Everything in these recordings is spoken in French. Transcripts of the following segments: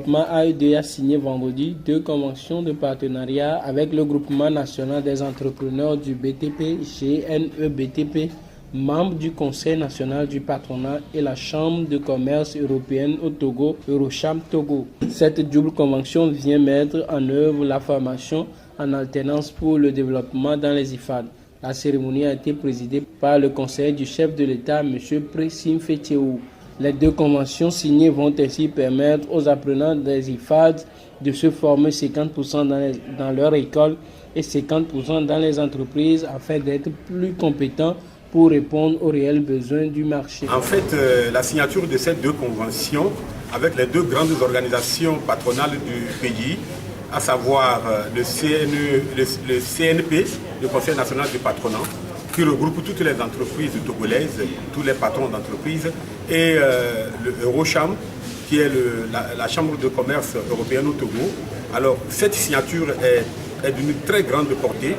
développement AED a signé vendredi 2 conventions de partenariat avec le groupement national des entrepreneurs du BTP, GNE-BTP, membre du Conseil national du patronat et la Chambre de commerce européenne au Togo, Eurocham Togo. Cette double convention vient mettre en œuvre la formation en alternance pour le développement dans les IFAD. La cérémonie a été présidée par le conseiller du chef de l'État, M. Pressim Fetcheou. Les 2 conventions signées vont ainsi permettre aux apprenants des IFAD de se former 50% dans leur école et 50% dans les entreprises afin d'être plus compétents pour répondre aux réels besoins du marché. En fait, la signature de ces 2 conventions avec les 2 grandes organisations patronales du pays, à savoir le CNP, le Conseil national du patronat, qui regroupe toutes les entreprises togolaises, tous les patrons d'entreprises, et le Eurocham, qui est la Chambre de commerce européenne au Togo. Alors, cette signature est d'une très grande portée,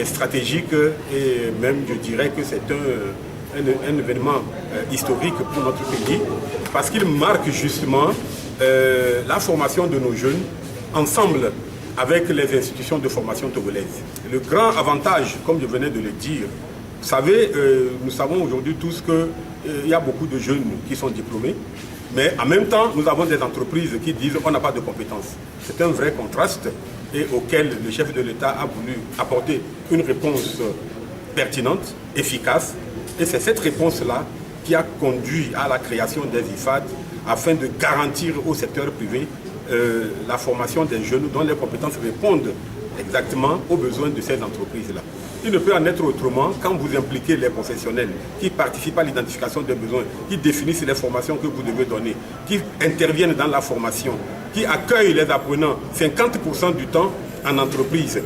stratégique, et même, je dirais que c'est un événement historique pour notre pays, parce qu'il marque justement la formation de nos jeunes ensemble avec les institutions de formation togolaises. Le grand avantage, comme je venais de le dire, vous savez, nous savons aujourd'hui tous qu'il y a beaucoup de jeunes qui sont diplômés, mais en même temps, nous avons des entreprises qui disent qu'on n'a pas de compétences. C'est un vrai contraste et auquel le chef de l'État a voulu apporter une réponse pertinente, efficace, et c'est cette réponse-là qui a conduit à la création des IFAD afin de garantir au secteur privé la formation des jeunes dont les compétences répondent exactement aux besoins de ces entreprises-là. Il ne peut en être autrement quand vous impliquez les professionnels qui participent à l'identification des besoins, qui définissent les formations que vous devez donner, qui interviennent dans la formation, qui accueillent les apprenants 50% du temps en entreprise.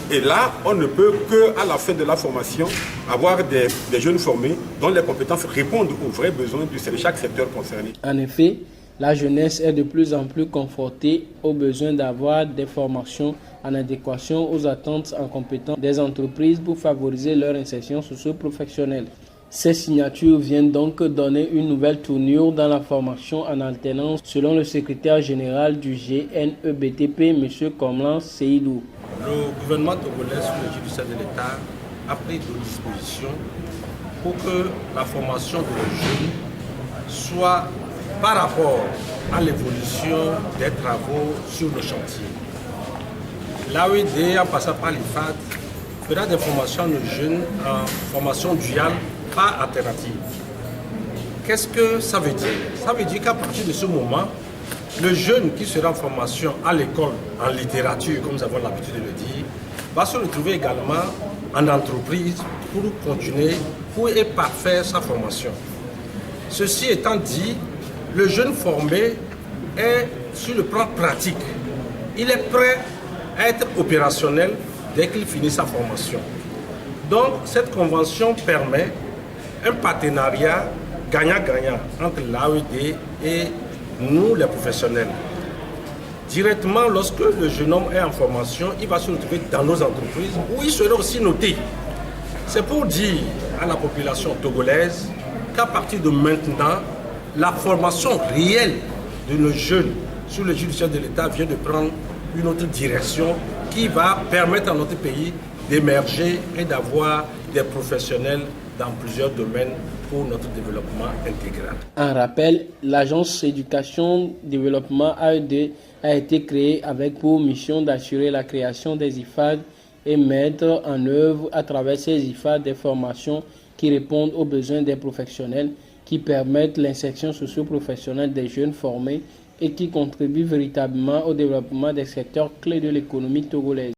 Et là, on ne peut qu'à la fin de la formation avoir des jeunes formés dont les compétences répondent aux vrais besoins de chaque secteur concerné. En effet, la jeunesse est de plus en plus confrontée au besoin d'avoir des formations en adéquation aux attentes en compétences des entreprises pour favoriser leur insertion socio-professionnelle. Ces signatures viennent donc donner une nouvelle tournure dans la formation en alternance selon le secrétaire général du GNE-BTP, M. Komlan Seydou. Le gouvernement togolais, sous l'égide du chef de l'État, a pris des dispositions pour que la formation de nos jeunes soit par rapport à l'évolution des travaux sur le chantier. L'AED, en passant par l'IFAD, fera des formations de jeunes en formation duale, pas alternative. Qu'est-ce que ça veut dire? Ça veut dire qu'à partir de ce moment, le jeune qui sera en formation à l'école, en littérature, comme nous avons l'habitude de le dire, va se retrouver également en entreprise pour continuer, et parfaire sa formation. Ceci étant dit, le jeune formé est sur le plan pratique. Il est prêt à être opérationnel dès qu'il finit sa formation. Donc, cette convention permet un partenariat gagnant-gagnant entre l'AED et nous, les professionnels. Directement, lorsque le jeune homme est en formation, il va se retrouver dans nos entreprises où il sera aussi noté. C'est pour dire à la population togolaise qu'à partir de maintenant, la formation réelle de nos jeunes sous le chef de l'État vient de prendre une autre direction qui va permettre à notre pays d'émerger et d'avoir des professionnels dans plusieurs domaines pour notre développement intégral. En rappel, l'agence éducation développement AED a été créée avec pour mission d'assurer la création des IFAD et mettre en œuvre à travers ces IFAD des formations qui répondent aux besoins des professionnels, qui permettent l'insertion socio-professionnelle des jeunes formés et qui contribuent véritablement au développement des secteurs clés de l'économie togolaise.